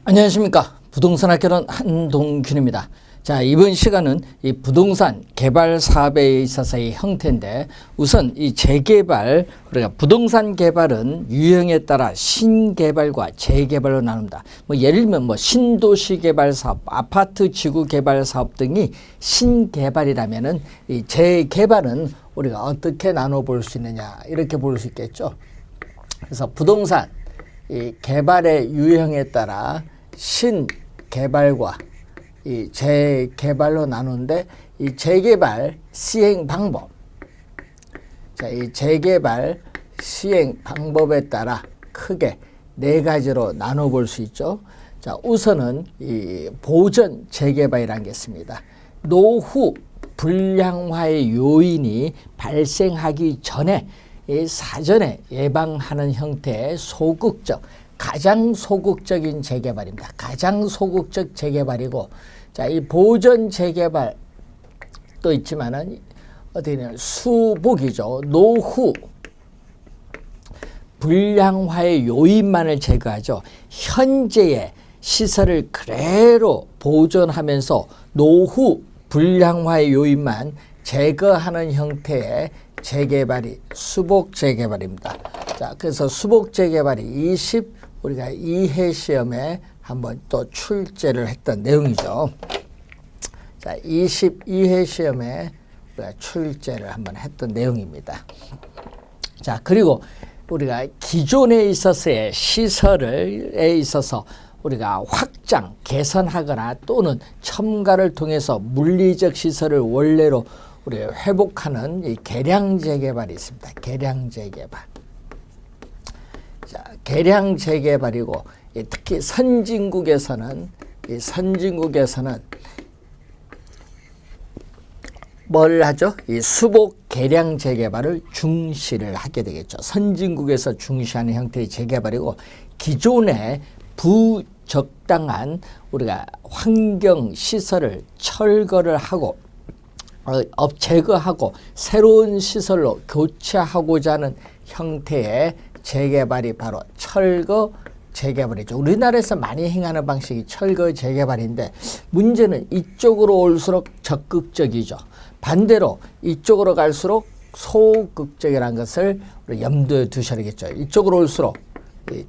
안녕하십니까. 부동산 학교는 한동균입니다. 자, 이번 시간은 이 부동산 개발 사업에 있어서의 형태인데, 우선 이 재개발, 우리가 부동산 개발은 유형에 따라 신개발과 재개발로 나눕니다. 예를 들면 신도시 개발 사업, 아파트 지구 개발 사업 등이 신개발이라면은 이 재개발은 우리가 어떻게 나눠 볼 수 있느냐, 이렇게 볼 수 있겠죠. 그래서 부동산 이 개발의 유형에 따라 신개발과 이 재개발로 나누는데, 이 재개발 시행 방법, 자, 이 재개발 시행 방법에 따라 크게 네 가지로 나눠 볼 수 있죠. 자, 우선은 이 보전 재개발이라는 게 있습니다. 노후 불량화의 요인이 발생하기 전에 이 사전에 예방하는 형태의 소극적, 가장 소극적인 재개발입니다. 가장 소극적 재개발이고, 자, 이 보전 재개발 또 있지만은 어디냐, 수복이죠. 노후 불량화의 요인만을 제거하죠. 현재의 시설을 그대로 보존하면서 노후 불량화의 요인만 제거하는 형태의 재개발이 수복 재개발입니다. 자, 그래서 수복 재개발이 우리가 2회 시험에 한번 또 출제를 했던 내용이죠. 자, 22회 시험에 우리가 출제를 한번 했던 내용입니다. 자, 그리고 우리가 기존에 있어서의 시설에 있어서 우리가 확장, 개선하거나 또는 첨가를 통해서 물리적 시설을 원래로 우리가 회복하는 이 개량 재개발이 있습니다. 개량 재개발. 자, 개량 재개발이고, 특히 선진국에서는 뭘 하죠? 이 수복 개량 재개발을 중시를 하게 되겠죠. 선진국에서 중시하는 형태의 재개발이고, 기존의 부적당한 우리가 환경 시설을 철거를 하고 제거하고 새로운 시설로 교체하고자 하는 형태의 재개발이 바로 철거 재개발이죠. 우리나라에서 많이 행하는 방식이 철거 재개발인데, 문제는 이쪽으로 올수록 적극적이죠. 반대로 이쪽으로 갈수록 소극적이라는 것을 우리 염두에 두셔야겠죠. 이쪽으로 올수록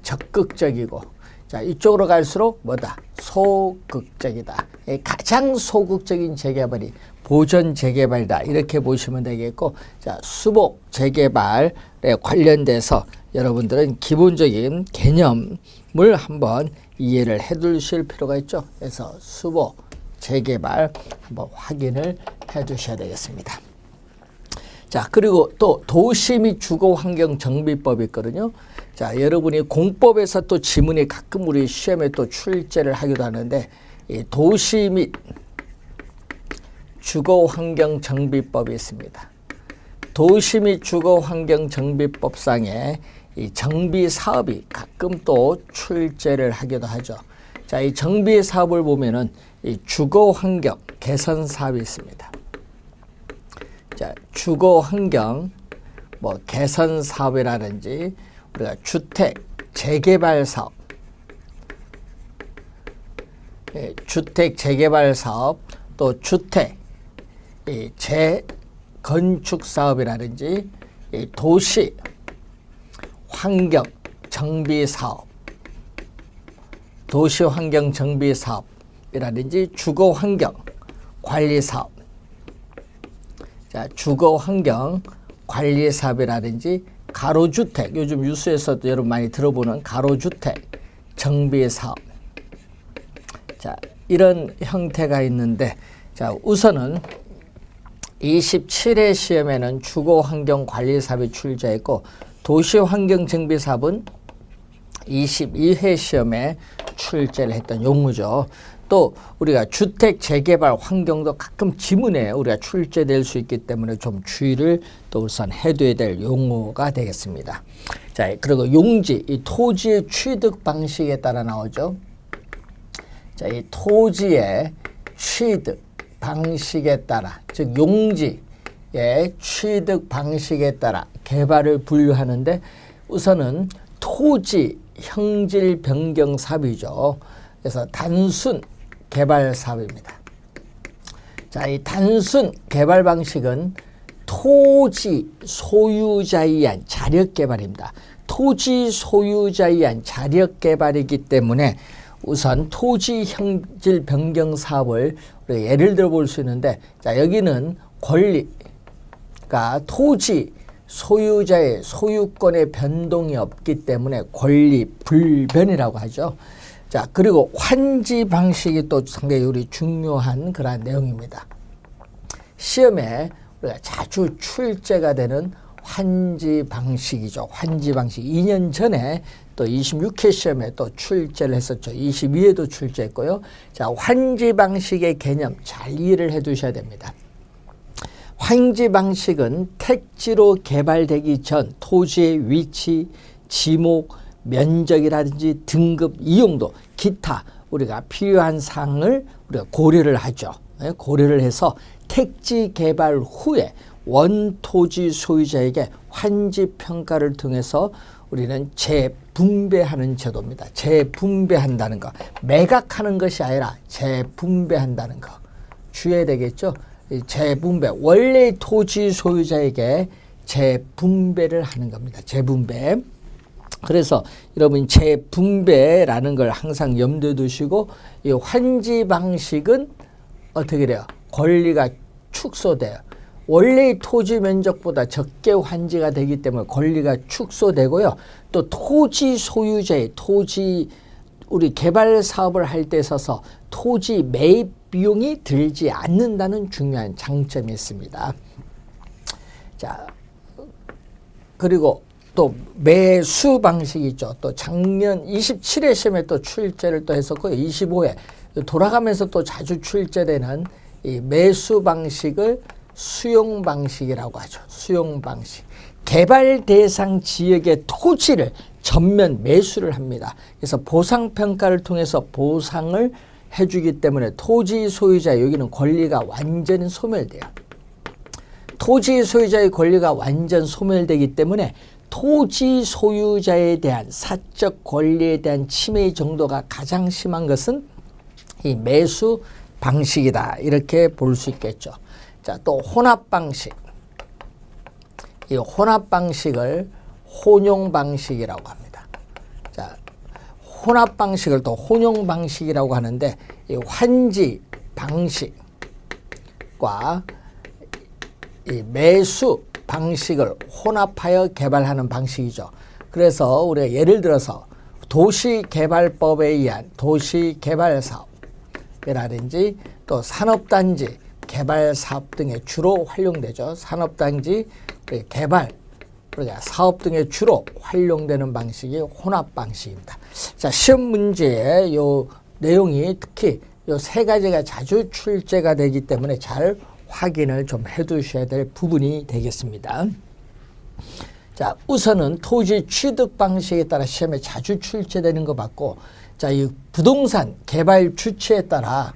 적극적이고, 자, 이쪽으로 갈수록 뭐다? 소극적이다. 가장 소극적인 재개발이 보전 재개발이다. 이렇게 보시면 되겠고, 자, 수복 재개발에 관련돼서 여러분들은 기본적인 개념을 한번 이해를 해 두실 필요가 있죠. 그래서 수복 재개발 한번 확인을 해 두셔야 되겠습니다. 자, 그리고 또 도시 및 주거환경 정비법이 있거든요. 자, 여러분이 공법에서 또 지문이 가끔 우리 시험에 또 출제를 하기도 하는데, 이 도시 및 주거환경 정비법이 있습니다. 도시 및 주거환경 정비법상에 이 정비 사업이 가끔 또 출제를 하기도 하죠. 자, 이 정비 사업을 보면은 이 주거환경 개선 사업이 있습니다. 자, 주거환경 개선 사업이라든지 우리가 주택 재개발 사업, 주택 재개발 사업, 또 주택 재건축 사업이라든지 도시 환경 정비 사업, 도시 환경 정비 사업이라든지 주거 환경 관리 사업, 자, 주거 환경 관리 사업이라든지 가로주택, 요즘 뉴스에서도 여러분 많이 들어보는 가로주택 정비 사업, 자, 이런 형태가 있는데, 자, 우선은 27회 시험에는 주거환경 관리사업이 출제했고, 도시환경정비사업은 22회 시험에 출제를 했던 용어죠. 또 우리가 주택 재개발 환경도 가끔 지문에 우리가 출제될 수 있기 때문에 좀 주의를 또 우선 해둬야 될 용어가 되겠습니다. 자, 그리고 용지, 이 토지의 취득 방식에 따라 나오죠. 자, 이 토지의 취득 방식에 따라, 즉 용지의 취득 방식에 따라 개발을 분류하는데, 우선은 토지 형질 변경 사업이죠. 그래서 단순 개발 사업입니다. 자, 이 단순 개발 방식은 토지 소유자에 의한 자력 개발입니다. 토지 소유자에 의한 자력 개발이기 때문에 우선 토지 형질 변경 사업을 우리가 예를 들어 볼 수 있는데, 자, 여기는 권리가 토지 소유자의 소유권의 변동이 없기 때문에 권리 불변이라고 하죠. 자, 그리고 환지 방식이 또 상당히 우리 중요한 그러한 내용입니다. 시험에 우리가 자주 출제가 되는 환지 방식이죠. 환지 방식. 2년 전에 또 26회 시험에 또 출제를 했었죠. 22회도 출제했고요. 자, 환지 방식의 개념 잘 이해를 해 두셔야 됩니다. 환지 방식은 택지로 개발되기 전 토지의 위치, 지목, 면적이라든지 등급, 이용도, 기타 우리가 필요한 사항을 우리가 고려를 하죠. 고려를 해서 택지 개발 후에 원토지 소유자에게 환지 평가를 통해서 우리는 재분배하는 제도입니다. 재분배한다는 거. 매각하는 것이 아니라 재분배한다는 거. 주의해야 되겠죠. 재분배. 원래 토지 소유자에게 재분배를 하는 겁니다. 재분배. 그래서 여러분 재분배라는 걸 항상 염두에 두시고, 이 환지 방식은 어떻게 돼요? 권리가 축소돼요. 원래 토지 면적보다 적게 환지가 되기 때문에 권리가 축소되고요. 또 토지 소유자의 토지 우리 개발 사업을 할 때 있어서 토지 매입 비용이 들지 않는다는 중요한 장점이 있습니다. 자, 그리고 또 매수 방식이 있죠. 또 작년 27회 시험에 또 출제를 또 했었고요. 25회 돌아가면서 또 자주 출제되는 이 매수 방식을 수용 방식이라고 하죠. 수용 방식. 개발 대상 지역의 토지를 전면 매수를 합니다. 그래서 보상 평가를 통해서 보상을 해주기 때문에 토지 소유자 여기는 권리가 완전히 소멸돼요. 토지 소유자의 권리가 완전 소멸되기 때문에 토지 소유자에 대한 사적 권리에 대한 침해 정도가 가장 심한 것은 이 매수 방식이다. 이렇게 볼 수 있겠죠. 자, 또 혼합 방식. 이 혼합 방식을 혼용 방식이라고 합니다. 자, 혼합 방식을 또 혼용 방식이라고 하는데, 이 환지 방식과 이 매수 방식을 혼합하여 개발하는 방식이죠. 그래서 우리가 예를 들어서 도시개발법에 의한 도시개발사업이라든지 또 산업단지 개발사업 등에 주로 활용되죠. 산업단지 개발 그러니까 사업 등에 주로 활용되는 방식이 혼합 방식입니다. 자, 시험 문제에 요 내용이 특히 요 세 가지가 자주 출제가 되기 때문에 잘 확인을 좀 해두셔야 될 부분이 되겠습니다. 자, 우선은 토지 취득 방식에 따라 시험에 자주 출제되는 것 같고, 자, 이 부동산 개발 주체에 따라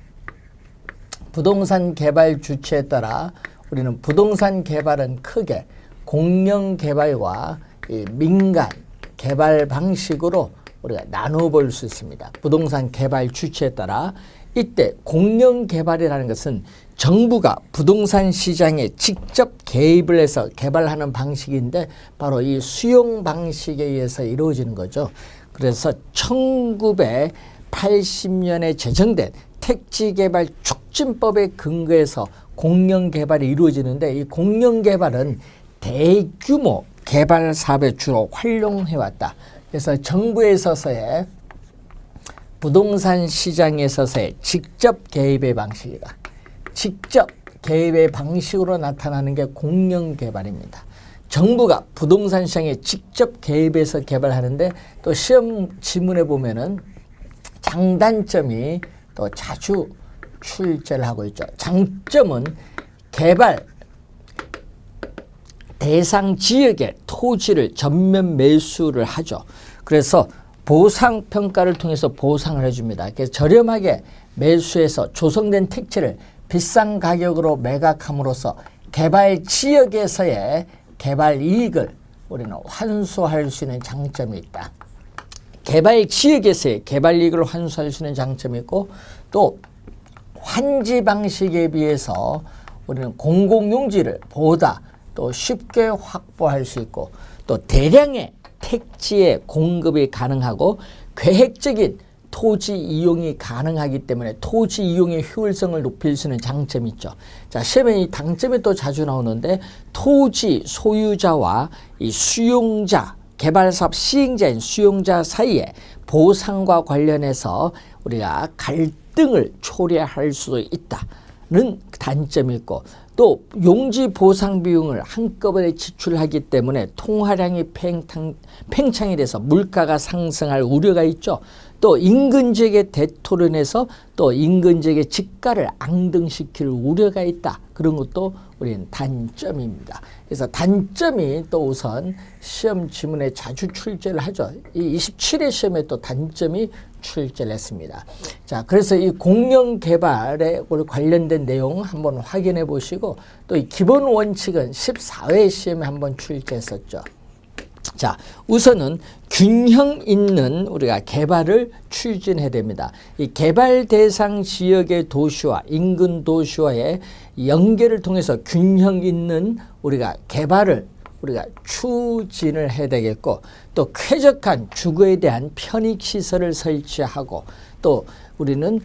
우리는 부동산 개발은 크게 공영 개발과 이 민간 개발 방식으로 우리가 나누어 볼 수 있습니다. 부동산 개발 주체에 따라 이때 공영 개발이라는 것은 정부가 부동산 시장에 직접 개입을 해서 개발하는 방식인데 바로 이 수용 방식에 의해서 이루어지는 거죠. 그래서 1980년에 제정된 택지개발 촉진법에 근거해서 공영개발이 이루어지는데, 이 공영개발은 대규모 개발 사업에 주로 활용해왔다. 그래서 정부에 있어서의 부동산 시장에 있어서의 직접 개입의 방식이다. 직접 개입의 방식으로 나타나는 게 공영개발입니다. 정부가 부동산 시장에 직접 개입해서 개발하는데, 또 시험 지문에 보면은 장단점이 또 자주 출제를 하고 있죠. 장점은 개발 대상 지역의 토지를 전면 매수를 하죠. 그래서 보상 평가를 통해서 보상을 해줍니다. 그래서 저렴하게 매수해서 조성된 택지를 비싼 가격으로 매각함으로써 개발 지역에서의 개발 이익을 우리는 환수할 수 있는 장점이 있다. 개발 지역에서의 개발 이익을 환수할 수 있는 장점이 있고, 또 환지 방식에 비해서 우리는 공공용지를 보다 또 쉽게 확보할 수 있고, 또 대량의 택지의 공급이 가능하고 계획적인 토지 이용이 가능하기 때문에 토지 이용의 효율성을 높일 수 있는 장점이 있죠. 자, 시험에 이 장점이 또 자주 나오는데, 토지 소유자와 이 수용자, 개발사업 시행자인 수용자 사이에 보상과 관련해서 우리가 갈등을 초래할 수도 있다는 단점이 있고, 또 용지 보상 비용을 한꺼번에 지출하기 때문에 통화량이 팽창이 돼서 물가가 상승할 우려가 있죠. 또 인근 지역의 대토론에서 또 인근 지역의 집가를 앙등시킬 우려가 있다. 그런 것도 우리는 단점입니다. 그래서 단점이 또 우선 시험 지문에 자주 출제를 하죠. 이 27회 시험에 또 단점이 출제를 했습니다. 자, 그래서 이 공영 개발에 관련된 내용 한번 확인해 보시고, 또 이 기본 원칙은 14회 시험에 한번 출제했었죠. 자, 우선은 균형 있는 우리가 개발을 추진해야 됩니다. 이 개발 대상 지역의 도시와 인근 도시와의 연계를 통해서 균형 있는 우리가 개발을 우리가 추진을 해야 되겠고, 또 쾌적한 주거에 대한 편익시설을 설치하고, 또 우리는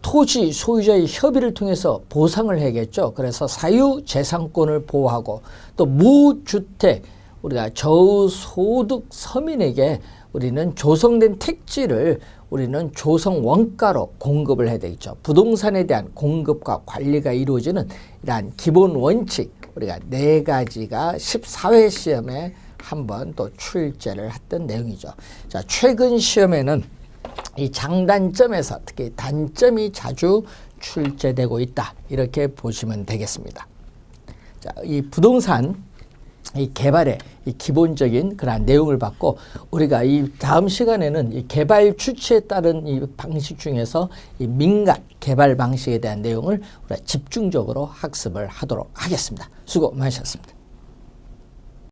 토지 소유자의 협의를 통해서 보상을 해야겠죠. 그래서 사유재산권을 보호하고, 또 무주택 우리가 저소득 서민에게 우리는 조성된 택지를 우리는 조성 원가로 공급을 해야 되겠죠. 부동산에 대한 공급과 관리가 이루어지는 이러한 기본 원칙, 우리가 4가지가 14회 시험에 한번 또 출제를 했던 내용이죠. 자, 최근 시험에는 이 장단점에서 특히 단점이 자주 출제되고 있다. 이렇게 보시면 되겠습니다. 자, 이 부동산 이 개발의 이 기본적인 그러한 내용을 받고, 우리가 이 다음 시간에는 이 개발 추치에 따른 이 방식 중에서 이 민간 개발 방식에 대한 내용을 우리가 집중적으로 학습을 하도록 하겠습니다. 수고 많으셨습니다.